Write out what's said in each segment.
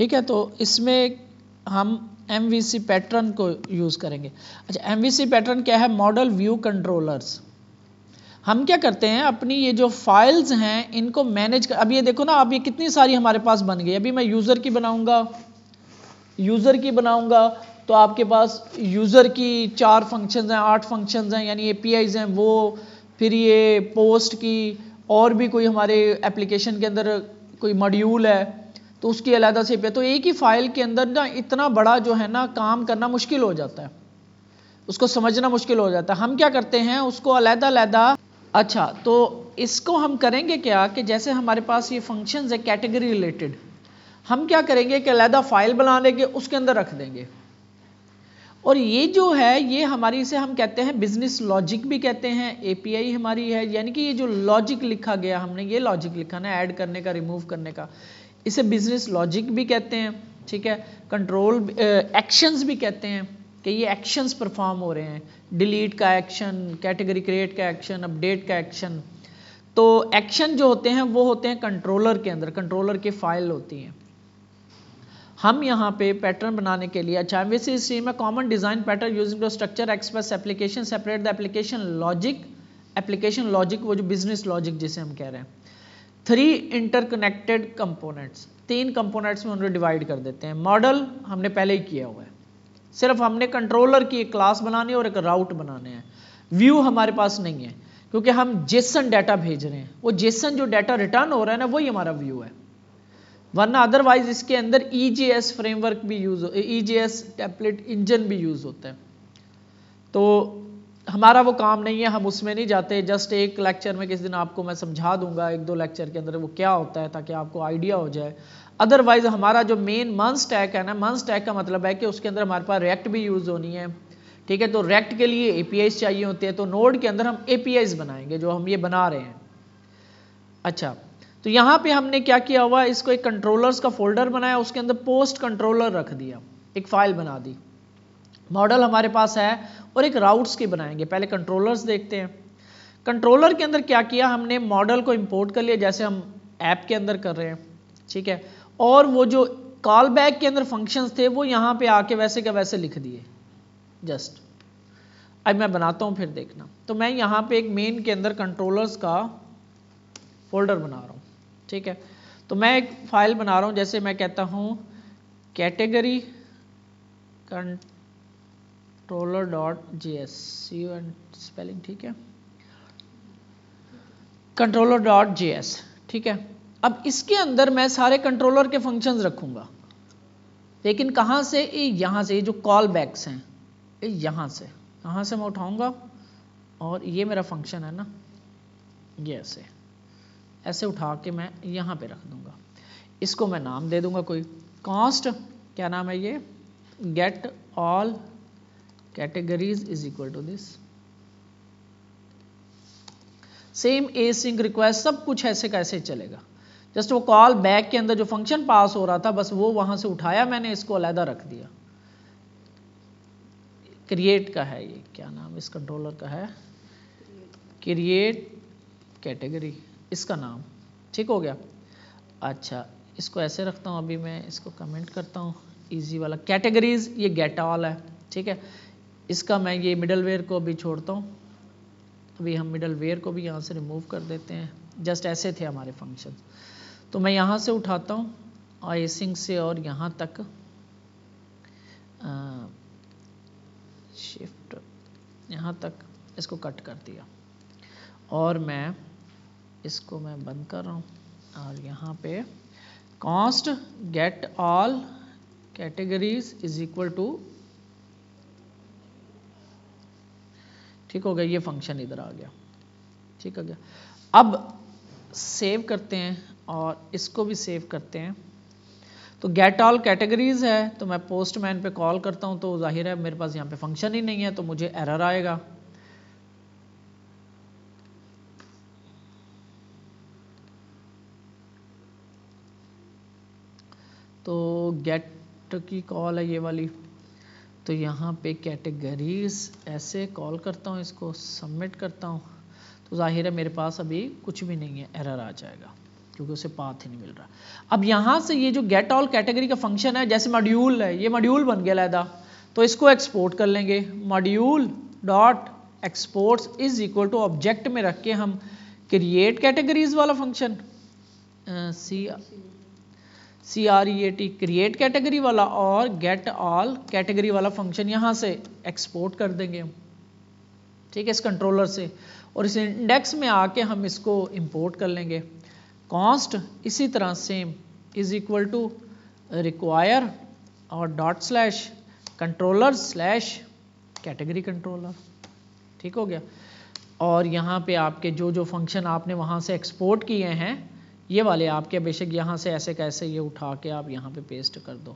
ठीक है, तो इसमें हम MVC पैटर्न को यूज़ करेंगे। अच्छा, MVC पैटर्न क्या है? Model view controllers. हम क्या करते हैं, अपनी ये जो फाइल्स हैं इनको मैनेज कर, अब ये देखो ना, अब ये कितनी सारी हमारे पास बन गई। अभी मैं यूज़र की बनाऊंगा तो आपके पास यूज़र की 4 फंक्शंस हैं, 8 फंक्शंस हैं, यानी APIs हैं वो, फिर ये पोस्ट की, और भी कोई हमारे एप्लीकेशन के अंदर कोई मॉड्यूल है तो उसकी अलग से API। तो एक ही फाइल के अंदर ना इतना बड़ा जो है ना काम करना मुश्किल हो जाता है, उसको समझना मुश्किल हो जाता है। हम क्या करते हैं, उसको अलग-अलग। अच्छा, तो इसको हम करेंगे क्या कि जैसे हमारे पास ये फंक्शंस है कैटेगरी रिलेटेड, हम क्या करेंगे कि अलग फाइल बना लेंगे, उसके अंदर रख देंगे। और ये जो है, ये हमारी, इसे हम कहते हैं बिजनेस लॉजिक भी कहते हैं, API हमारी है, यानी कि ये जो लॉजिक लिखा गया, हमने ये लॉजिक लिखा ना ऐड करने का, रिमूव करने का, इसे बिजनेस लॉजिक भी कहते हैं। ठीक है, कंट्रोल एक्शंस भी कहते हैं कि ये एक्शंस परफॉर्म हो रहे हैं, डिलीट का एक्शन, कैटेगरी क्रिएट का एक्शन, अपडेट का एक्शन। तो एक्शन जो होते हैं वो होते हैं कंट्रोलर के अंदर, कंट्रोलर की फाइल होती हैं। हम यहाँ पे पैटर्न बनाने के लिए, अच्छा, MVC स्ट्रीम में common design pattern using to structure express application, separate the application logic, वो जो बिजनेस लॉजिक जिसे हम कह रहे हैं। 3 इंटरकनेक्टेड कंपोनेंट्स, 3 कंपोनेंट्स में उन्हें डिवाइड कर देते हैं। मॉडल हमने पहले ही किया हुआ है, सिर्फ हमने कंट्रोलर की एक क्लास बनानी है और एक राउट बनाने हैं। व्यू हमारे पास नहीं है क्योंकि हम जेसन डाटा भेज रहे हैं, वो जेसन जो डाटा रिटर्न हो रहा है ना, वही हमारा व्यू है, वरना अदरवाइज इसके अंदर EJS फ्रेमवर्क भी यूज, EJS टेम्पलेट इंजन भी यूज होता है। तो हमारा वो काम नहीं है, हम उसमें नहीं जाते। जस्ट एक लेक्चर में किसी दिन आपको मैं समझा दूंगा, 1-2 लेक्चर के अंदर वो क्या होता है, ताकि आपको आइडिया हो जाए। अदरवाइज हमारा जो मेन मन स्टैक है ना, मन स्टैक का मतलब है कि उसके अंदर हमारे पास रिएक्ट भी यूज होनी है। ठीक है, तो रिएक्ट के लिए APIs चाहिए होते हैं, तो नोड के अंदर हम APIs बनाएंगे जो हम ये बना रहे हैं। अच्छा, तो यहाँ पे हमने क्या किया हुआ, इसको एक कंट्रोलर्स का फोल्डर बनाया, उसके अंदर पोस्ट कंट्रोलर रख दिया, एक फाइल बना दी। मॉडल हमारे पास है और एक राउट्स की बनाएंगे। पहले कंट्रोलर्स देखते हैं। कंट्रोलर के अंदर क्या किया हमने, मॉडल को इंपोर्ट कर लिया जैसे हम ऐप के अंदर कर रहे हैं। ठीक है, और वो जो कॉल बैक के अंदर फंक्शंस थे वो यहाँ पे आके वैसे का वैसे लिख दिए जस्ट। अब मैं बनाता हूँ फिर देखना। तो मैं यहाँ पे एक मेन के अंदर कंट्रोलर्स का फोल्डर बना रहा हूँ। ठीक है, तो मैं एक फाइल बना रहा हूँ, जैसे मैं कहता हूँ कैटेगरी controller.js, स्पेलिंग ठीक है, controller.js। ठीक है, अब इसके अंदर मैं सारे कंट्रोलर के फंक्शंस रखूंगा, लेकिन कहाँ से, यहाँ से, ये जो कॉल बैक्स हैं यहाँ से, कहाँ से मैं उठाऊंगा, और ये मेरा फंक्शन है ना, ये ऐसे उठा के मैं यहाँ पे रख दूंगा। इसको मैं नाम दे दूंगा कोई, कॉस्ट, क्या नाम है ये, get all categories is equal to this, same async request, सब कुछ ऐसे कैसे चलेगा। जस्ट वो कॉल बैक के अंदर जो फंक्शन पास हो रहा था, बस वो वहां से उठाया मैंने, इसको अलग रख दिया। क्रिएट का है ये, क्या नाम इस कंट्रोलर का है, क्रिएट कैटेगरी, इसका नाम। ठीक हो गया। अच्छा, इसको ऐसे रखता हूँ, अभी मैं इसको कमेंट करता हूँ, इजी वाला कैटेगरीज, ये गेट ऑल है। ठीक है, इसका मैं ये मिडलवेयर को भी छोड़ता हूँ, अभी हम मिडलवेयर को भी यहाँ से रिमूव कर देते हैं। जस्ट ऐसे थे हमारे फंक्शन, तो मैं यहाँ से उठाता हूँ आइसिंग से और यहाँ तक शिफ्ट, यहाँ तक इसको कट कर दिया, और मैं इसको मैं बंद कर रहा हूँ, और यहाँ पे const get all categories is equal to, ठीक हो गया, ये फंक्शन इधर आ गया। ठीक हो गया। अब सेव करते हैं और इसको भी सेव करते हैं। तो गेट ऑल कैटेगरीज है, तो मैं पोस्टमैन पे कॉल करता हूं, तो जाहिर है मेरे पास यहाँ पे फंक्शन ही नहीं है, तो मुझे एरर आएगा। तो गेट की कॉल है ये वाली, तो यहाँ पे कैटेगरीज ऐसे कॉल करता हूँ, इसको सबमिट करता हूँ, तो जाहिर है मेरे पास अभी कुछ भी नहीं है, एरर आ जाएगा। क्योंकि उसे पाथ ही नहीं मिल रहा। अब यहाँ से ये जो गेट ऑल कैटेगरी का फंक्शन है, जैसे मॉड्यूल है, ये मॉड्यूल बन गया लहदा, तो इसको एक्सपोर्ट कर लेंगे। Module dot exports is equal to object में रख के हम क्रिएट कैटेगरीज वाला फंक्शन CREAT क्रिएट कैटेगरी वाला और गेट ऑल कैटेगरी वाला फंक्शन यहाँ से एक्सपोर्ट कर देंगे हम, ठीक है, इस कंट्रोलर से। और इस इंडेक्स में आके हम इसको इंपोर्ट कर लेंगे। कॉन्स्ट इसी तरह same is equal to require और dot slash controller slash category controller, ठीक हो गया। और यहाँ पे आपके जो जो फंक्शन आपने वहाँ से एक्सपोर्ट किए हैं, ये वाले आपके बेशक यहाँ से ऐसे कैसे ये उठा के आप यहाँ पे पेस्ट कर दो,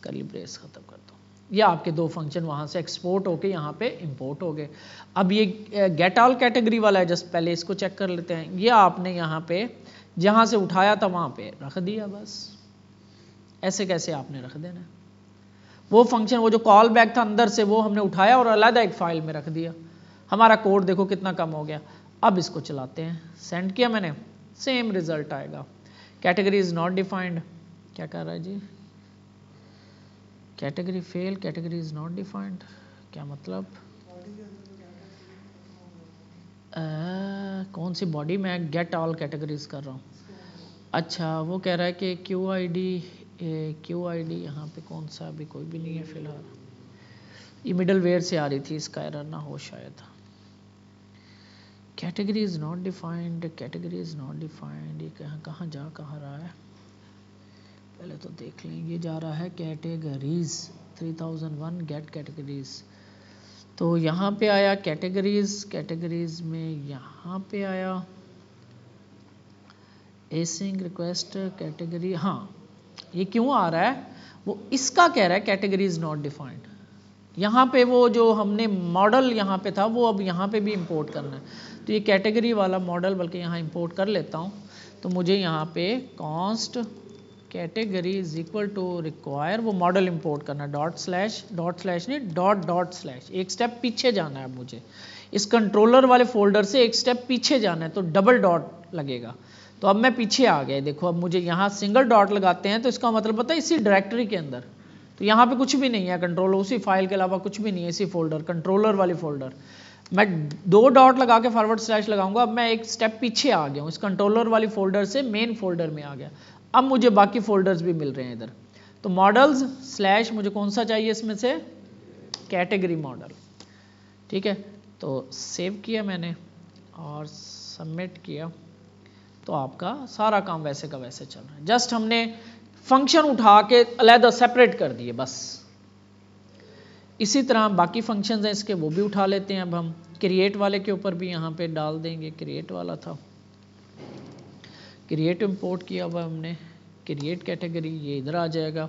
कर्ली ब्रेस खत्म कर दो, ये आपके दो फंक्शन वहाँ से एक्सपोर्ट होके यहाँ पे इंपोर्ट हो गए। अब ये गेट ऑल कैटेगरी वाला है, जस्ट पहले इसको चेक कर लेते हैं। ये आपने यहाँ पे जहाँ से उठाया था वहाँ पे रख दिया, बस ऐसे कैसे आपने रख देना। वो फंक्शन, वो जो कॉल बैक था अंदर से, वो हमने उठाया और अलग एक फाइल में रख दिया। हमारा कोड देखो कितना कम हो गया। अब इसको चलाते हैं, सेंड किया मैंने, सेम रिजल्ट आएगा। कैटेगरी इज नॉट डिफाइंड, क्या कर रहा है जी, category fail, category is not defined, क्या मतलब? कौन सी बॉडी में गेट ऑल कैटेगरीज कर रहा हूँ। अच्छा, वो कह रहा है कि क्यू आई डी यहाँ पे कौन सा, अभी कोई भी नहीं है फिलहाल। ये मिडल वेयर से आ रही थी, इसका एरर ना हो शायद। Category is not defined, category is not defined, ये कहाँ जा कहाँ रहा है, पहले तो देख लें। ये जा रहा है कैटेगरीज 3001 गेट कैटेगरीज, तो यहाँ पे आया कैटेगरीज, कैटेगरीज में यहाँ पे आया एसिंग रिक्वेस्ट कैटेगरी। हाँ, ये क्यों आ रहा है, वो इसका कह रहा है कैटेगरी इज नॉट डिफाइंड। यहाँ पे वो जो हमने मॉडल यहाँ पे था, वो अब यहाँ पे भी इंपोर्ट करना है। तो ये कैटेगरी वाला मॉडल बल्कि यहाँ इंपोर्ट कर लेता हूँ। तो मुझे यहाँ पे const category is equal to require, वो मॉडल इंपोर्ट करना है, डॉट स्लैश नहीं, डॉट स्लैश, एक स्टेप पीछे जाना है मुझे, इस कंट्रोलर वाले फोल्डर से एक स्टेप पीछे जाना है, तो डबल डॉट लगेगा। तो अब मैं पीछे आ गया, देखो अब मुझे यहाँ सिंगल डॉट लगाते हैं तो इसका मतलब पता है इसी डायरेक्टरी के अंदर, तो यहाँ पे कुछ भी नहीं है कंट्रोलर, उसी फाइल के अलावा कुछ भी नहीं है, इसी फोल्डर कंट्रोलर वाली फोल्डर। मैं दो डॉट लगा के फॉरवर्ड स्लैश लगाऊंगा, अब मैं एक स्टेप पीछे आ गया हूँ, इस कंट्रोलर वाली फोल्डर से मेन फोल्डर में आ गया। अब मुझे बाकी फोल्डर्स भी मिल रहे हैं इधर। तो मॉडल्स स्लैश मुझे कौन सा चाहिए इसमें से, कैटेगरी मॉडल, ठीक है। तो सेव किया मैंने और सबमिट किया, तो आपका सारा काम वैसे का वैसे चल रहा है। जस्ट हमने फंक्शन उठा के अलहदा सेपरेट कर दिए बस। इसी तरह बाकी फंक्शंस हैं इसके, वो भी उठा लेते हैं। अब हम क्रिएट वाले के ऊपर भी यहाँ पे डाल देंगे, क्रिएट वाला था, क्रिएट इंपोर्ट किया हुआ हमने, क्रिएट कैटेगरी, ये इधर आ जाएगा।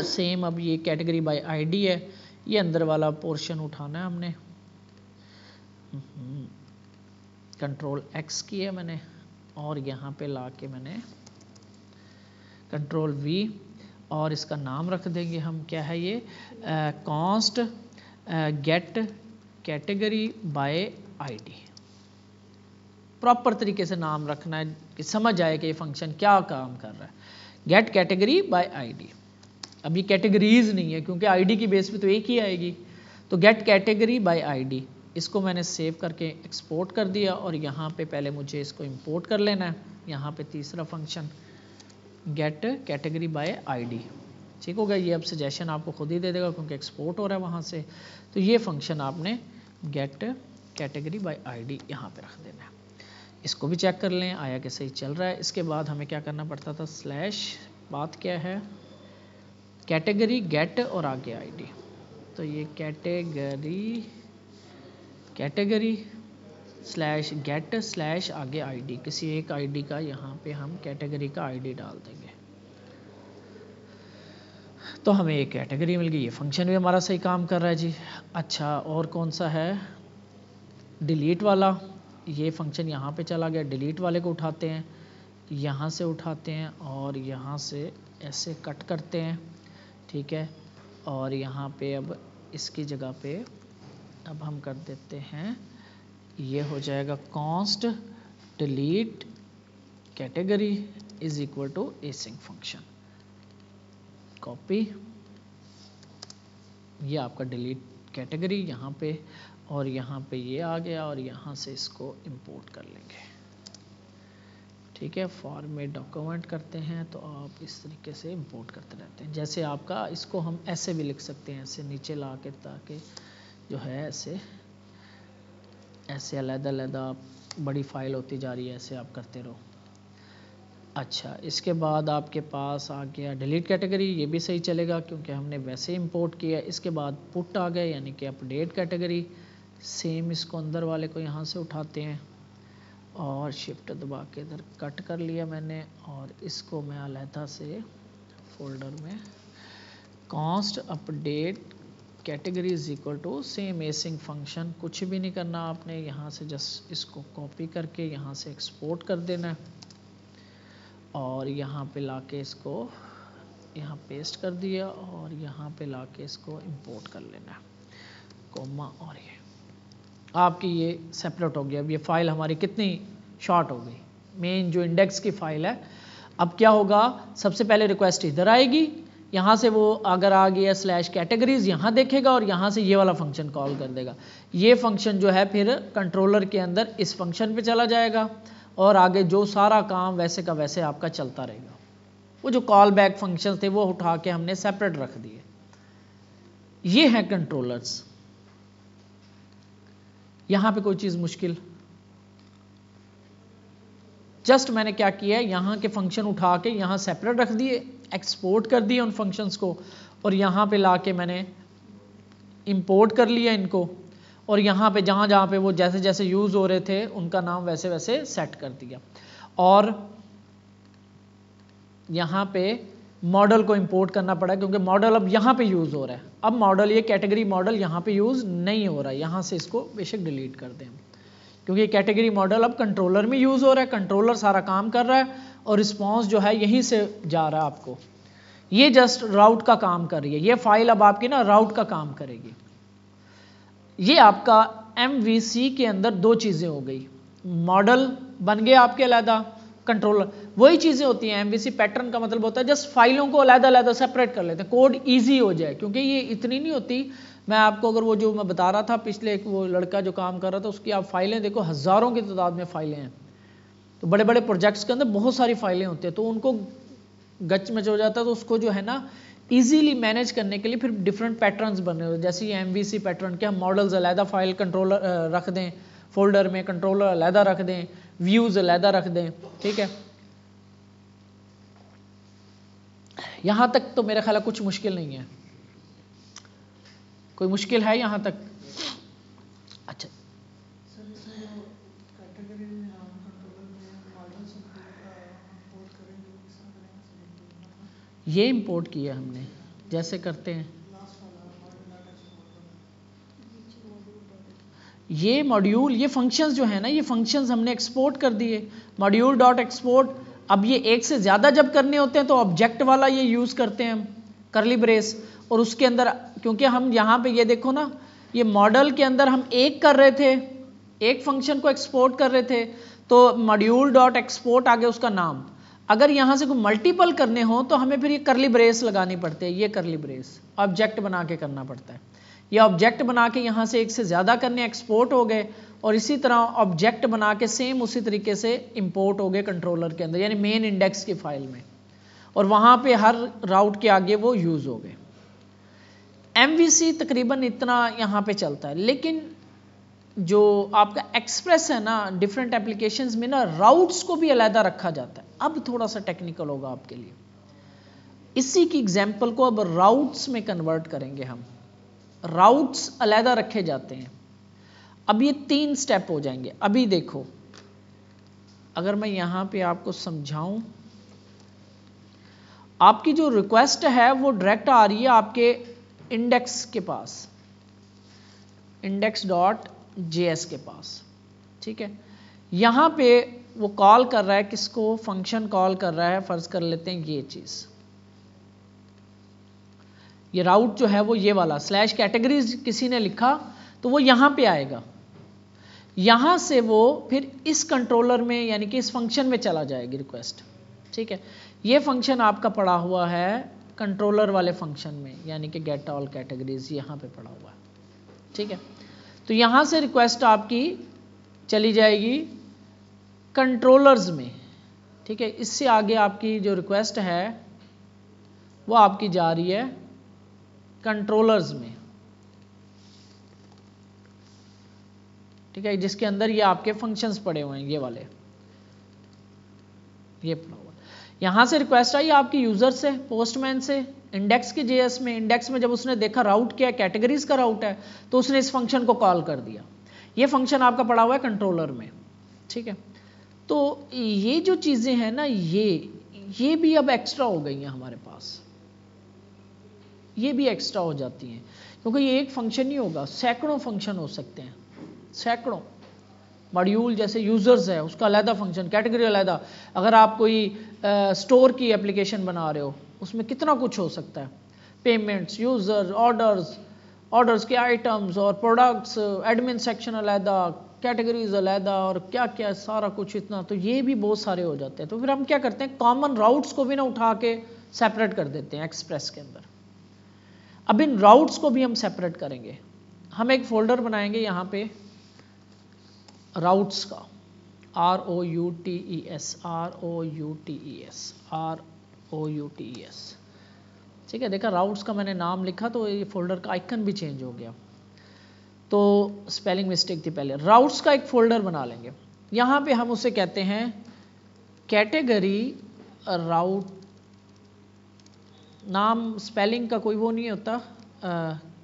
सेम अब ये कैटेगरी बाय आईडी है, ये अंदर वाला पोर्शन उठाना है हमने, कंट्रोल एक्स किया मैंने और यहाँ पे ला के मैंने कंट्रोल वी और इसका नाम रख देंगे हम, क्या है ये, const get category by ID. Proper तरीके से नाम रखना है कि समझ आए कि ये फंक्शन क्या काम कर रहा है। गेट कैटेगरी बाय आईडी, अब ये कैटेगरीज नहीं है क्योंकि आईडी की बेस पे तो एक ही आएगी। तो गेट कैटेगरी बाय आईडी, इसको मैंने सेव करके एक्सपोर्ट कर दिया और यहाँ पे पहले मुझे इसको इंपोर्ट कर लेना है। यहाँ पे तीसरा function get category by ID, ठीक हो गया। ये अब सजेशन आपको खुद ही दे देगा क्योंकि एक्सपोर्ट हो रहा है वहाँ से। तो ये फंक्शन आपने गेट कैटेगरी बाय आईडी यहाँ पे रख देना है। इसको भी चेक कर लें आया कि सही चल रहा है। इसके बाद हमें क्या करना पड़ता था, स्लैश, बात क्या है, कैटेगरी गेट और आगे आईडी। तो ये कैटेगरी स्लैश गेट स्लैश आगे आईडी, किसी एक आईडी का यहाँ पे हम कैटेगरी का आईडी डाल देंगे, तो हमें एक कैटेगरी मिल गई। ये फंक्शन भी हमारा सही काम कर रहा है जी। अच्छा, और कौन सा है, डिलीट वाला, ये फंक्शन यहाँ पे चला गया। डिलीट वाले को उठाते हैं, यहाँ से उठाते हैं और यहाँ से ऐसे कट करते हैं, ठीक है। और यहाँ पे अब इसकी जगह पे अब हम कर देते हैं, ये हो जाएगा const delete category is equal to async function, copy, ये आपका डिलीट कैटेगरी यहाँ पे, और यहाँ पे ये आ गया, और यहाँ से इसको इंपोर्ट कर लेंगे। ठीक है, फॉर्मेट डॉक्यूमेंट करते हैं तो आप इस तरीके से इंपोर्ट करते रहते हैं। जैसे आपका इसको हम ऐसे भी लिख सकते हैं, ऐसे नीचे ला के, ताकि जो है ऐसे अलग-अलग बड़ी फाइल होती जा रही है, ऐसे आप करते रहो। अच्छा, इसके बाद आपके पास आ गया डिलीट कैटेगरी, ये भी सही चलेगा क्योंकि हमने वैसे इंपोर्ट किया। इसके बाद पुट आ गए, यानी कि अपडेट कैटेगरी, सेम इसको अंदर वाले को यहाँ से उठाते हैं और शिफ्ट दबा के इधर कट कर लिया मैंने, और इसको मैं अलहदा से फोल्डर में const update category is equal to same async function, कुछ भी नहीं करना आपने, यहाँ से जस्ट इसको कॉपी करके यहाँ से एक्सपोर्ट कर देना है, और यहाँ पे लाके इसको यहाँ पेस्ट कर दिया, और यहाँ पे लाके इसको इंपोर्ट कर लेना है, कोमा, और ये आपकी ये सेपरेट हो गया। अब ये फाइल हमारी कितनी शॉर्ट हो गई, मेन जो इंडेक्स की फाइल है। अब क्या होगा, सबसे पहले रिक्वेस्ट इधर आएगी, यहाँ से वो अगर आ गया स्लैश कैटेगरीज यहाँ देखेगा, और यहाँ से ये वाला फंक्शन कॉल कर देगा। ये फंक्शन जो है फिर कंट्रोलर के अंदर इस फंक्शन पे चला जाएगा, और आगे जो सारा काम वैसे का वैसे आपका चलता रहेगा। वो जो कॉल बैक फंक्शन थे वो उठा के हमने सेपरेट रख दिए। ये हैं कंट्रोलर्स। यहाँ पे कोई चीज़ मुश्किल, जस्ट मैंने क्या किया है, यहाँ के फंक्शन उठा के यहाँ सेपरेट रख दिए, एक्सपोर्ट कर दिए उन फंक्शंस को, और यहाँ पे लाके मैंने इंपोर्ट कर लिया इनको, और यहाँ पे जहाँ जहाँ पे वो जैसे जैसे यूज़ हो रहे थे उनका नाम वैसे वैसे सेट कर दिया। और यहाँ पे मॉडल को इंपोर्ट करना पड़ा क्योंकि मॉडल अब यहाँ पे यूज़ हो रहा है। अब मॉडल, ये कैटेगरी मॉडल यहाँ पे यूज़ नहीं हो रहा है, यहाँ से इसको बेशक डिलीट कर दें, क्योंकि कैटेगरी मॉडल अब कंट्रोलर में यूज़ हो रहा है, कंट्रोलर सारा काम कर रहा है, और रिस्पॉन्स जो है यहीं से जा रहा है आपको। ये जस्ट राउट का काम कर रही है, ये फाइल अब आपकी ना राउट का काम करेगी। ये आपका MVC के अंदर दो चीज़ें हो गई, मॉडल बन गया आपके अलहदा, कंट्रोलर वही चीज़ें होती हैं। MVC पैटर्न का मतलब होता है जस्ट फाइलों को अलग-अलग सेपरेट कर लेते हैं, कोड इजी हो जाए, क्योंकि ये इतनी नहीं होती। मैं आपको अगर वो जो मैं बता रहा था पिछले, एक वो लड़का जो काम कर रहा था, उसकी आप फाइलें देखो, हज़ारों की तादाद में फाइलें हैं। तो बड़े बड़े प्रोजेक्ट्स के अंदर बहुत सारी फाइलें होती हैं, तो उनको गच मच हो जाता है, तो उसको जो है ना इजीली मैनेज करने के लिए फिर डिफरेंट पैटर्न्स बने हुए, जैसे ये MVC पैटर्न के हम मॉडल्स अलहदा फाइल कंट्रोलर रख दें फोल्डर में, कंट्रोलर अलहदा रख दें, व्यूज़ अलहदा रख दें। ठीक है, यहाँ तक तो मेरा ख्याल है कुछ मुश्किल नहीं है। कोई मुश्किल है यहाँ तक? अच्छा, ये इंपोर्ट किया हमने, जैसे करते हैं ये मॉड्यूल, ये फंक्शंस जो है ना, ये फंक्शंस हमने एक्सपोर्ट कर दिए, मॉड्यूल डॉट एक्सपोर्ट। अब ये एक से ज़्यादा जब करने होते हैं तो ऑब्जेक्ट वाला ये यूज़ करते हैं हम, करली ब्रेस, और उसके अंदर क्योंकि हम यहाँ पे ये देखो ना, ये मॉडल के अंदर हम एक कर रहे थे, एक फंक्शन को एक्सपोर्ट कर रहे थे, तो मॉड्यूल डॉट एक्सपोर्ट आगे उसका नाम। अगर यहाँ से कोई मल्टीपल करने हो तो हमें फिर ये करली ब्रेस लगानी पड़ती है, ये करली ब्रेस ऑब्जेक्ट बना के करना पड़ता है। ये ऑब्जेक्ट बना के यहाँ से एक से ज़्यादा करने एक्सपोर्ट हो गए, और इसी तरह ऑब्जेक्ट बना के सेम उसी तरीके से इंपोर्ट हो गए कंट्रोलर के अंदर, यानी मेन इंडेक्स की फाइल में, और वहाँ पे हर राउट के आगे वो यूज़ हो गए। MVC तकरीबन इतना यहाँ पे चलता है, लेकिन जो आपका एक्सप्रेस है ना, डिफरेंट एप्लीकेशंस में ना राउट्स को भी अलहदा रखा जाता है। अब थोड़ा सा टेक्निकल होगा आपके लिए, इसी की एग्जांपल को अब राउट्स में कन्वर्ट करेंगे हम। राउट्स अलहदा रखे जाते हैं। अब ये 3 स्टेप हो जाएंगे। अभी देखो, अगर मैं यहाँ पे आपको समझाऊं, आपकी जो रिक्वेस्ट है वो डायरेक्ट आ रही है आपके इंडेक्स के पास, index.js के पास। ठीक है, यहाँ पे वो कॉल कर रहा है किसको, फंक्शन कॉल कर रहा है, फर्ज कर लेते हैं ये चीज़, ये राउट जो है वो ये वाला स्लैश कैटेगरीज किसी ने लिखा तो वो यहाँ पे आएगा। यहाँ से वो फिर इस कंट्रोलर में यानी कि इस फंक्शन में चला जाएगी रिक्वेस्ट। ठीक है, ये फंक्शन आपका पड़ा हुआ है कंट्रोलर वाले फंक्शन में, यानी कि गेट ऑल कैटेगरीज यहाँ पे पड़ा हुआ है। ठीक है, तो यहाँ से रिक्वेस्ट आपकी चली जाएगी कंट्रोलर्स में। ठीक है, इससे आगे आपकी जो रिक्वेस्ट है वो आपकी जा रही है कंट्रोलर्स में। ठीक है, जिसके अंदर ये आपके फंक्शंस पड़े हुए हैं, ये वाले, ये पड़ा हुआ। यहां से रिक्वेस्ट आई आपकी यूजर से, पोस्टमैन से, इंडेक्स के जेएस में। इंडेक्स में जब उसने देखा राउट क्या कैटेगरीज का राउट है, तो उसने इस फंक्शन को कॉल कर दिया। ये फंक्शन आपका पड़ा हुआ है कंट्रोलर में। ठीक है, तो ये जो चीजें हैं ना, ये भी अब एक्स्ट्रा हो गई हैं हमारे पास, ये भी एक्स्ट्रा हो जाती हैं, क्योंकि ये एक फंक्शन नहीं होगा, सैकड़ों फंक्शन हो सकते हैं, सैकड़ों। मॉड्यूल जैसे यूजर्स है उसका अलहदा फंक्शन, कैटेगरी अलहदा। अगर आप कोई स्टोर की एप्लीकेशन बना रहे हो, उसमें कितना कुछ हो सकता है, पेमेंट्स, यूजर्स, ऑर्डर्स के आइटम्स और प्रोडक्ट्स, एडमिन सेक्शन अलहदा, कैटेगरीज अलहदा और क्या क्या सारा कुछ इतना, तो ये भी बहुत सारे हो जाते हैं। तो फिर हम क्या करते हैं, कॉमन राउट्स को भी ना उठा के सेपरेट कर देते हैं एक्सप्रेस के अंदर। अब इन राउट्स को भी हम सेपरेट करेंगे। हम एक फोल्डर बनाएंगे यहाँ पे राउट्स का, ROUTES। ठीक है, देखा राउट्स का मैंने नाम लिखा तो ये फोल्डर का आइकन भी चेंज हो गया, तो स्पेलिंग मिस्टेक थी पहले। राउट्स का एक फोल्डर बना लेंगे, यहाँ पे हम उसे कहते हैं कैटेगरी राउट। नाम स्पेलिंग का कोई वो नहीं होता,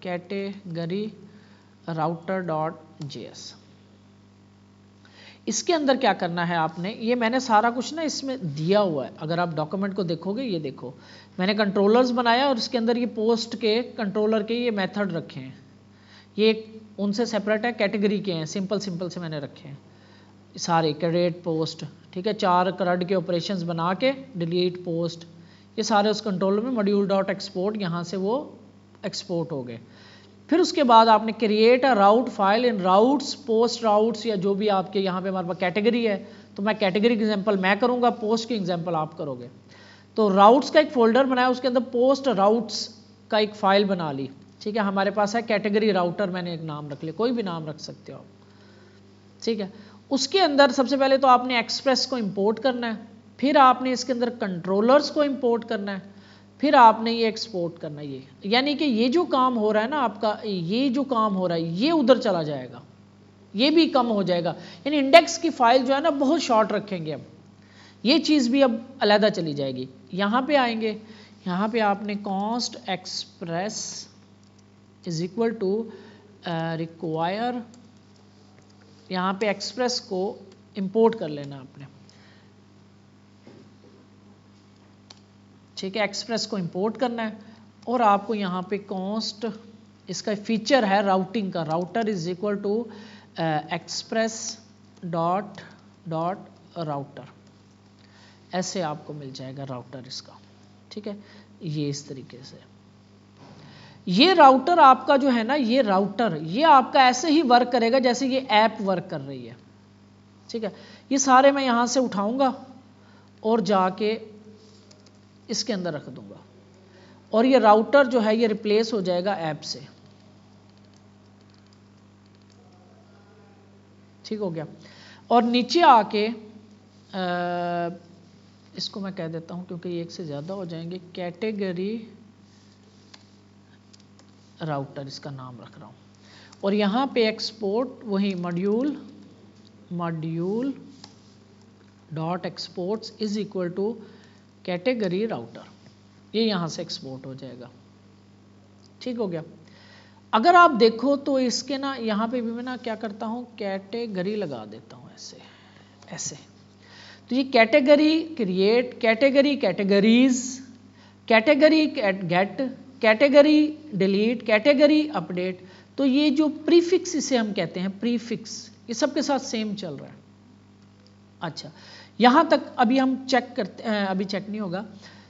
कैटेगरी router.js। इसके अंदर क्या करना है आपने, ये मैंने सारा कुछ ना इसमें दिया हुआ है, अगर आप डॉक्यूमेंट को देखोगे, ये देखो मैंने कंट्रोलर्स बनाया और इसके अंदर ये पोस्ट के कंट्रोलर के ये मेथड रखे हैं, ये उनसे सेपरेट है, कैटेगरी के हैं, सिंपल से मैंने रखे हैं सारे, क्रिएट पोस्ट। ठीक है, 4 CRUD के ऑपरेशंस बना के, डिलीट पोस्ट, ये सारे उस कंट्रोलर में module.export, यहाँ से वो एक्सपोर्ट हो गए। फिर उसके बाद आपने create a route file in routes, post routes, या जो भी आपके यहाँ पे हमारे पास कैटेगरी है, तो मैं कैटेगरी की एग्जांपल मैं करूँगा, पोस्ट की एग्जांपल आप करोगे। तो राउट्स का एक फोल्डर बनाया, उसके अंदर पोस्ट राउट्स का एक फाइल बना ली। ठीक है, हमारे पास है कैटेगरी राउटर, मैंने एक नाम रख लिया, कोई भी नाम रख सकते हो आप। ठीक है, उसके अंदर सबसे पहले तो आपने एक्सप्रेस को इंपोर्ट करना है, फिर आपने इसके अंदर कंट्रोलर्स को इंपोर्ट करना है, फिर आपने ये एक्सपोर्ट करना है। ये यानी कि ये जो काम हो रहा है ना आपका, ये जो काम हो रहा है ये उधर चला जाएगा, ये भी कम हो जाएगा। यानी इंडेक्स की फाइल जो है ना बहुत शॉर्ट रखेंगे, अब ये चीज़ भी अब अलहदा चली जाएगी। यहाँ पे आएंगे, यहाँ पे आपने const express is equal to require, यहाँ पे एक्सप्रेस को इंपोर्ट कर लेना आपने। ठीक है, एक्सप्रेस को इंपोर्ट करना है और आपको यहाँ पे कॉन्स्ट, इसका फीचर है राउटिंग का, router is equal to express dot router, ऐसे आपको मिल जाएगा राउटर इसका। ठीक है, ये इस तरीके से ये राउटर आपका जो है ना, ये राउटर ये आपका ऐसे ही वर्क करेगा जैसे ये ऐप वर्क कर रही है। ठीक है, ये सारे मैं यहाँ से उठाऊंगा और जाके इसके अंदर रख दूंगा, और ये राउटर जो है ये रिप्लेस हो जाएगा ऐप से। ठीक हो गया, और नीचे आके इसको मैं कह देता हूं क्योंकि एक से ज्यादा हो जाएंगे, कैटेगरी राउटर इसका नाम रख रहा हूं, और यहां पे एक्सपोर्ट वही module dot exports is equal to category router, ये यहां से एक्सपोर्ट हो जाएगा। ठीक हो गया। अगर आप देखो तो इसके ना यहाँ पे भी मैं ना क्या करता हूँ, कैटेगरी लगा देता हूँ ऐसे ऐसे। तो ये category create, category categories, category get, category delete, category update. तो ये जो प्रीफिक्स इसे हम कहते हैं प्रीफिक्स, ये सबके साथ सेम चल रहा है। अच्छा, यहाँ तक अभी हम चेक करते हैं, अभी चेक नहीं होगा।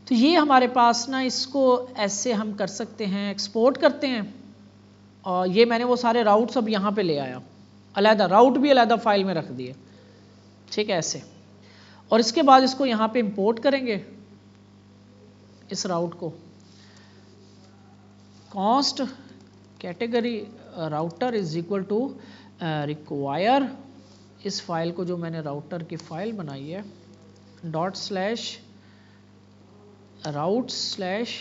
तो ये हमारे पास ना इसको ऐसे हम कर सकते हैं, एक्सपोर्ट करते हैं, और ये मैंने वो सारे राउट्स अब यहाँ पे ले आया। अलहदा, राउट भी अलहदा फाइल में रख दिए, ठीक है ऐसे। और इसके बाद इसको यहाँ पे इंपोर्ट करेंगे इस राउट को, const category router is equal to require, इस फाइल को जो मैंने राउटर की फाइल बनाई है dot slash route slash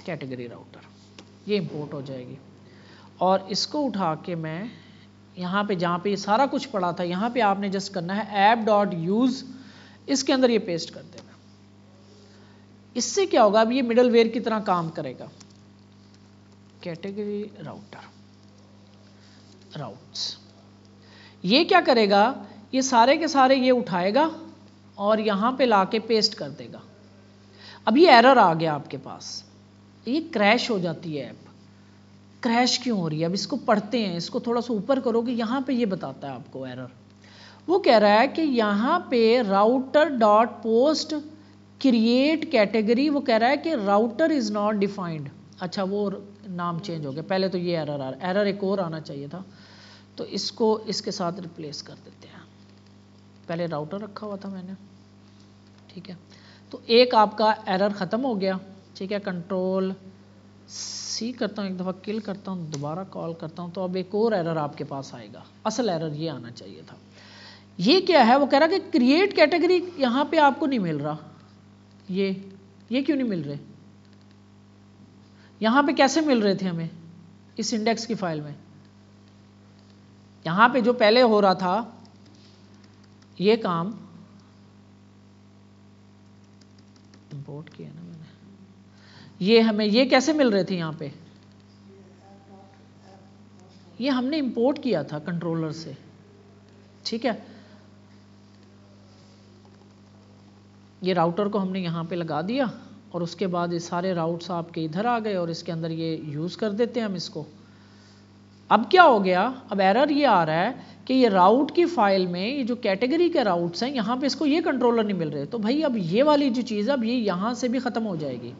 category router, ये इंपोर्ट हो जाएगी। और इसको उठा के मैं यहाँ पे जहाँ पे ये सारा कुछ पड़ा था यहाँ पे आपने जस्ट करना है ऐप डॉट यूज, इसके अंदर ये पेस्ट कर देना। इससे क्या होगा, अब ये मिडलवेयर की तरह काम करेगा। कैटेगरी राउटर राउट्स, ये क्या करेगा, ये सारे के सारे ये उठाएगा और यहाँ पे लाके पेस्ट कर देगा। अब ये एरर आ गया आपके पास, ये क्रैश हो जाती है ऐप। क्रैश क्यों हो रही है, अब इसको पढ़ते हैं, इसको थोड़ा सा ऊपर करोगे, यहाँ पे ये बताता है आपको एरर। वो कह रहा है कि यहाँ पे router dot post create category, वो कह रहा है कि राउटर इज नॉट डिफाइंड। अच्छा वो नाम चेंज हो गया, पहले तो ये एरर आ रहा, एरर एक और आना चाहिए था, तो इसको इसके साथ रिप्लेस कर देते हैं। पहले राउटर रखा हुआ था मैंने, ठीक है। तो एक आपका एरर ख़त्म हो गया, ठीक है। कंट्रोल सी करता हूँ, एक दफ़ा किल करता हूँ, दोबारा कॉल करता हूँ, तो अब एक और एरर आपके पास आएगा। असल एरर ये आना चाहिए था। ये क्या है, वो कह रहा है कि क्रिएट कैटेगरी यहाँ पे आपको नहीं मिल रहा। ये क्यों नहीं मिल रहे, यहाँ पे कैसे मिल रहे थे हमें इस इंडेक्स की फाइल में। यहाँ पे जो पहले हो रहा था ये काम, इंपोर्ट किया ना मैंने, ये हमें ये कैसे मिल रहे थे यहाँ पे, ये हमने इंपोर्ट किया था कंट्रोलर से, ठीक है। ये राउटर को हमने यहाँ पे लगा दिया और उसके बाद ये सारे राउट्स आपके इधर आ गए और इसके अंदर ये यूज़ कर देते हैं हम इसको। अब क्या हो गया, अब एरर ये आ रहा है कि ये राउट की फाइल में ये जो कैटेगरी के राउट्स हैं यहाँ पे इसको ये कंट्रोलर नहीं मिल रहे। तो भाई अब ये वाली जो चीज़ अब ये यहाँ से भी ख़त्म हो जाएगी,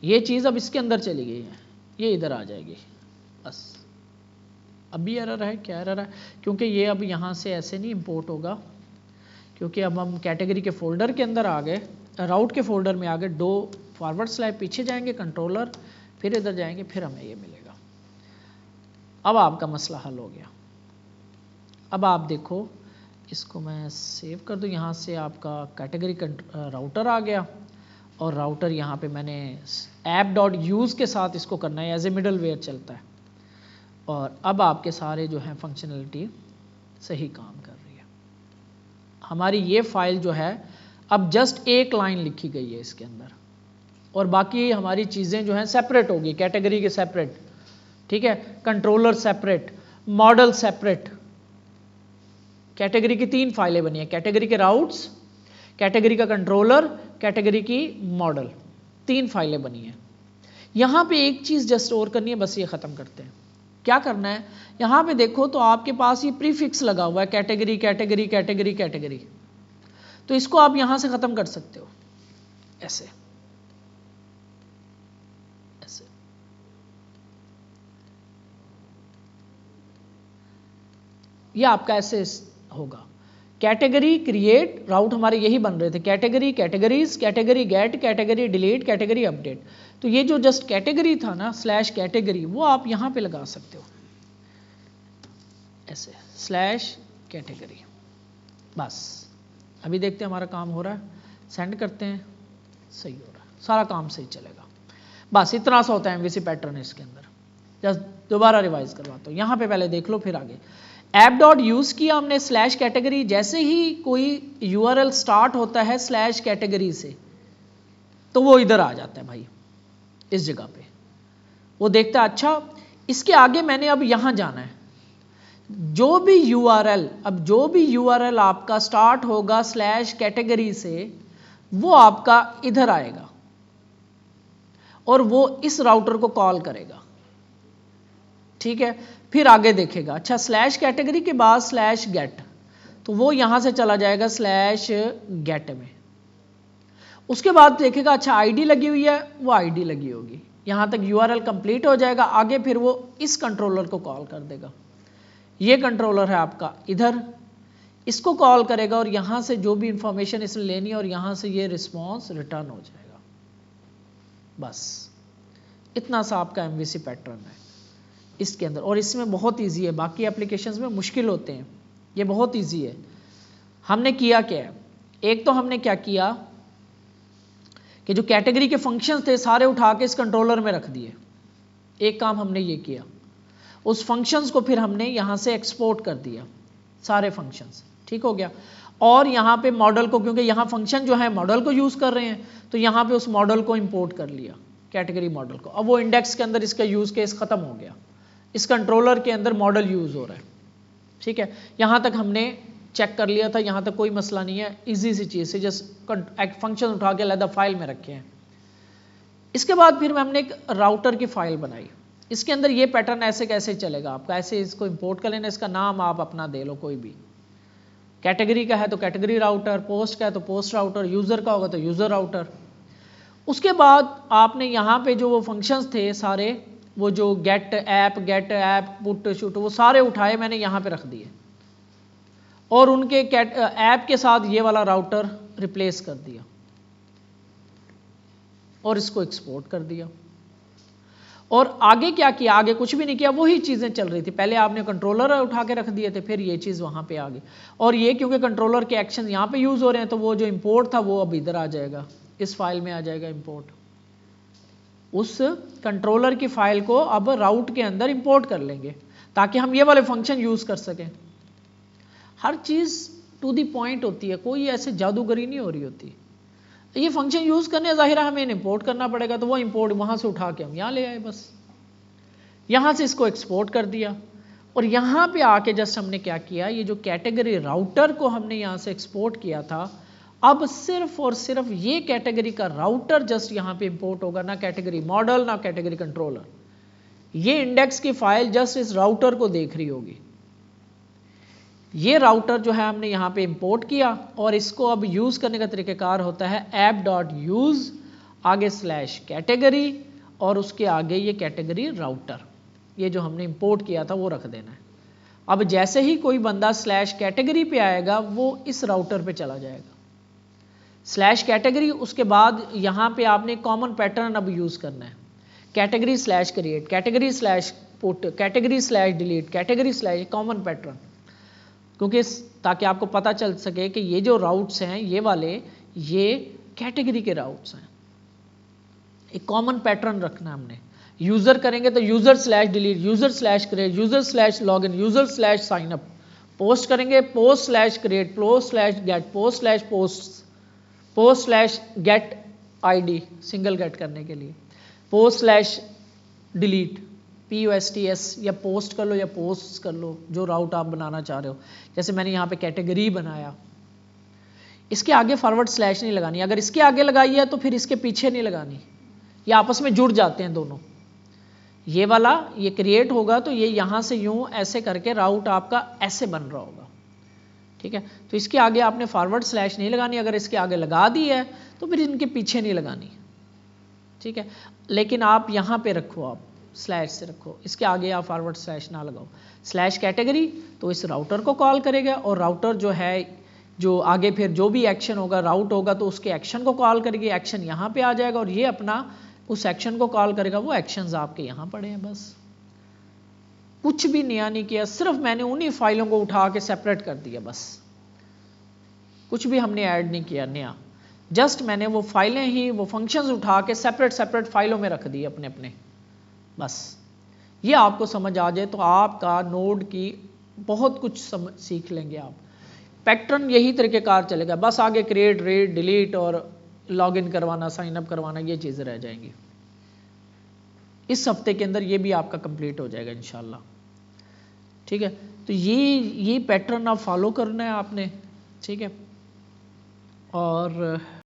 ये चीज़ अब इसके अंदर चली गई है, ये इधर आ जाएगी बस। अब भी एरर है, क्या एरर है, क्योंकि ये अब यहाँ से ऐसे नहीं इंपोर्ट होगा, क्योंकि अब हम कैटेगरी के फोल्डर के अंदर आ गए, राउट के फोल्डर में आ गए, 2 फॉरवर्ड स्लैश पीछे जाएंगे कंट्रोलर, फिर इधर जाएंगे, फिर हमें ये मिलेगा। अब आपका मसला हल हो गया। अब आप देखो, इसको मैं सेव कर दूं, यहाँ से आपका कैटेगरी राउटर आ गया और राउटर यहाँ पे मैंने ऐप डॉट यूज़ के साथ इसको करना है, एज ए मिडल वेयर चलता है। और अब आपके सारे जो हैं फंक्शनलिटी सही काम कर रही है। हमारी ये फाइल जो है अब जस्ट एक लाइन लिखी गई है इसके अंदर, और बाकी हमारी चीज़ें जो हैं सेपरेट होगी, कैटेगरी के सेपरेट, ठीक है, controller separate, model separate. Category की 3 फाइलें बनी है, कैटेगरी के राउट्स, कैटेगरी का कंट्रोलर, कैटेगरी की मॉडल, 3 फाइलें बनी हैं। यहाँ पे एक चीज़ जस्ट और करनी है, बस ये ख़त्म करते हैं। क्या करना है, यहाँ पे देखो तो आपके पास ये प्रीफिक्स लगा हुआ है, कैटेगरी कैटेगरी कैटेगरी कैटेगरी, तो इसको आप यहाँ से ख़त्म कर सकते हो ऐसे ऐसे। ये आपका ऐसे होगा, कैटेगरी क्रिएट, राउट हमारे यही बन रहे थे, category categories, category get, category delete, category update. तो ये जो जस्ट कैटेगरी था ना स्लैश कैटेगरी, वो आप यहाँ पे लगा सकते हो ऐसे स्लैश कैटेगरी। बस अभी देखते हैं हमारा काम हो रहा है, सेंड करते हैं, सही हो रहा है, सारा काम सही चलेगा। बस इतना सा होता है एमवीसी पैटर्न इसके अंदर। जस्ट दोबारा रिवाइज करवाता हूँ, यहाँ पे पहले देख लो फिर आगे। ऐप डॉट यूज़ किया हमने स्लैश कैटेगरी, जैसे ही कोई यूआरएल स्टार्ट होता है स्लैश कैटेगरी से तो वो इधर आ जाता है भाई, इस जगह पे वो देखता है अच्छा इसके आगे मैंने अब यहाँ जाना है। जो भी यूआरएल, अब जो भी यूआरएल आपका स्टार्ट होगा स्लैश कैटेगरी से, वो आपका इधर आएगा और वो इस राउटर को कॉल करेगा, ठीक है। फिर आगे देखेगा अच्छा स्लैश कैटेगरी के बाद स्लैश गेट, तो वो यहाँ से चला जाएगा स्लैश गेट में। उसके बाद देखेगा अच्छा आईडी लगी हुई है, वो आईडी लगी होगी, यहाँ तक यूआरएल कंप्लीट हो जाएगा। आगे फिर वो इस कंट्रोलर को कॉल कर देगा, ये कंट्रोलर है आपका इधर, इसको कॉल करेगा और यहां से जो भी इंफॉर्मेशन इसने लेनी है और यहां से ये रिस्पॉन्स रिटर्न हो जाएगा। बस इतना सा आपका एमवीसी पैटर्न है इसके अंदर, और इसमें बहुत इजी है, बाकी एप्लीकेशंस में मुश्किल होते हैं, ये बहुत इजी है। हमने किया क्या है, एक तो हमने क्या किया कि जो कैटेगरी के फंक्शंस थे सारे उठा के इस कंट्रोलर में रख दिए। एक काम हमने ये किया, उस फंक्शंस को फिर हमने यहां से एक्सपोर्ट कर दिया सारे फंक्शंस, ठीक हो गया। और यहाँ पे मॉडल को, क्योंकि यहाँ फंक्शन जो है मॉडल को यूज कर रहे हैं, तो यहाँ पे उस मॉडल को इंपोर्ट कर लिया, कैटेगरी मॉडल को। अब वो इंडेक्स के अंदर इसका यूज केस खत्म हो गया, इस कंट्रोलर के अंदर मॉडल यूज हो रहा है, ठीक है। यहाँ तक हमने चेक कर लिया था, यहाँ तक कोई मसला नहीं है, इजी सी चीज है, जस्ट एक फंक्शन उठा के अलग फाइल में रखे हैं। इसके बाद फिर हमने एक राउटर की फाइल बनाई, इसके अंदर ये पैटर्न ऐसे कैसे चलेगा आपका, ऐसे इसको इंपोर्ट कर लेना, इसका नाम आप अपना दे लो कोई भी, कैटेगरी का है तो कैटेगरी राउटर, पोस्ट का है तो पोस्ट राउटर, यूजर का होगा तो यूजर राउटर। उसके बाद आपने यहाँ पे जो वो फंक्शंस थे सारे, वो जो गेट ऐप पुट शूट, वो सारे उठाए मैंने यहाँ पे रख दिए और उनके ऐप के साथ ये वाला राउटर रिप्लेस कर दिया और इसको एक्सपोर्ट कर दिया। और आगे क्या किया, आगे कुछ भी नहीं किया, वही चीजें चल रही थी। पहले आपने कंट्रोलर उठा के रख दिए थे, फिर ये चीज वहां पे आ गई, और ये क्योंकि कंट्रोलर के एक्शन यहाँ पे यूज हो रहे हैं, तो वो जो इंपोर्ट था वो अब इधर आ जाएगा, इस फाइल में आ जाएगा इंपोर्ट। उस कंट्रोलर की फाइल को अब राउट के अंदर इंपोर्ट कर लेंगे ताकि हम ये वाले फंक्शन यूज कर सकें। हर चीज टू दी पॉइंट होती है, कोई ऐसे जादूगरी नहीं हो रही होती। ये फंक्शन यूज करने जाहिर है हमें इंपोर्ट करना पड़ेगा, तो वो इंपोर्ट वहां से उठा के हम यहाँ ले आए, बस यहां से इसको एक्सपोर्ट कर दिया। और यहां पे आके जस्ट हमने क्या किया, ये जो कैटेगरी राउटर को हमने यहां से एक्सपोर्ट किया था, अब सिर्फ और सिर्फ ये कैटेगरी का राउटर जस्ट यहां पे इंपोर्ट होगा, ना कैटेगरी मॉडल ना कैटेगरी कंट्रोलर। ये इंडेक्स की फाइल जस्ट इस राउटर को देख रही होगी। ये राउटर जो है हमने यहाँ पे इंपोर्ट किया और इसको अब यूज करने का तरीकेकार होता है app.use आगे /कैटेगरी और उसके आगे ये कैटेगरी राउटर, ये जो हमने इंपोर्ट किया था वो रख देना है। अब जैसे ही कोई बंदा /कैटेगरी पे आएगा वो इस राउटर पे चला जाएगा, /कैटेगरी। उसके बाद यहाँ पे आपने कॉमन पैटर्न अब यूज करना है, category /create, category /put, category /delete, category common pattern, क्योंकि ताकि आपको पता चल सके कि ये जो राउट्स हैं ये वाले ये कैटेगरी के राउट्स हैं। एक कॉमन पैटर्न रखना हमने। यूजर करेंगे तो user /delete, user /create, user /login, user /sign up. Post करेंगे post /create, post /get, post /get ID single get करने के लिए, पोस्ट /डिलीट, POSTS, या पोस्ट कर लो या पोस्ट कर लो, जो राउट आप बनाना चाह रहे हो। जैसे मैंने यहाँ पे कैटेगरी बनाया, इसके आगे फॉरवर्ड स्लैश नहीं लगानी, अगर इसके आगे लगाई है तो फिर इसके पीछे नहीं लगानी, ये आपस में जुड़ जाते हैं दोनों। ये वाला ये क्रिएट होगा तो ये यहाँ से यूं ऐसे करके राउट आपका ऐसे बन रहा होगा, ठीक है। तो इसके आगे आपने फॉरवर्ड स्लैश नहीं लगानी, अगर इसके आगे लगा दी है तो फिर इनके पीछे नहीं लगानी, ठीक है। लेकिन आप यहाँ पे रखो, आप स्लैश से रखो, इसके आगे आप फॉरवर्ड स्लैश ना लगाओ। /कैटेगरी तो इस राउटर को कॉल करेगा और राउटर जो है जो आगे फिर जो भी एक्शन होगा राउट होगा तो उसके एक्शन को कॉल करेगी, एक्शन यहाँ पे आ जाएगा और ये अपना उस एक्शन को कॉल करेगा। वो एक्शंस आपके यहाँ पड़े हैं, बस कुछ भी नया नहीं किया, सिर्फ मैंने उन्हीं फाइलों को उठा के सेपरेट कर दिया, बस कुछ भी हमने ऐड नहीं किया नया। जस्ट मैंने वो फाइलें ही वो फंक्शंस उठा के सेपरेट फाइलों में रख दी अपने अपने, बस। ये आपको समझ आ जाए तो आपका नोड की बहुत कुछ सीख लेंगे आप। पैटर्न यही तरीकेकार चलेगा, बस आगे क्रिएट, रीड, डिलीट और लॉगिन करवाना, साइन अप करवाना, ये चीजें रह जाएंगी। इस हफ्ते के अंदर ये भी आपका कंप्लीट हो जाएगा इंशाल्लाह, ठीक है। तो ये पैटर्न आप फॉलो करना है आपने, ठीक है। और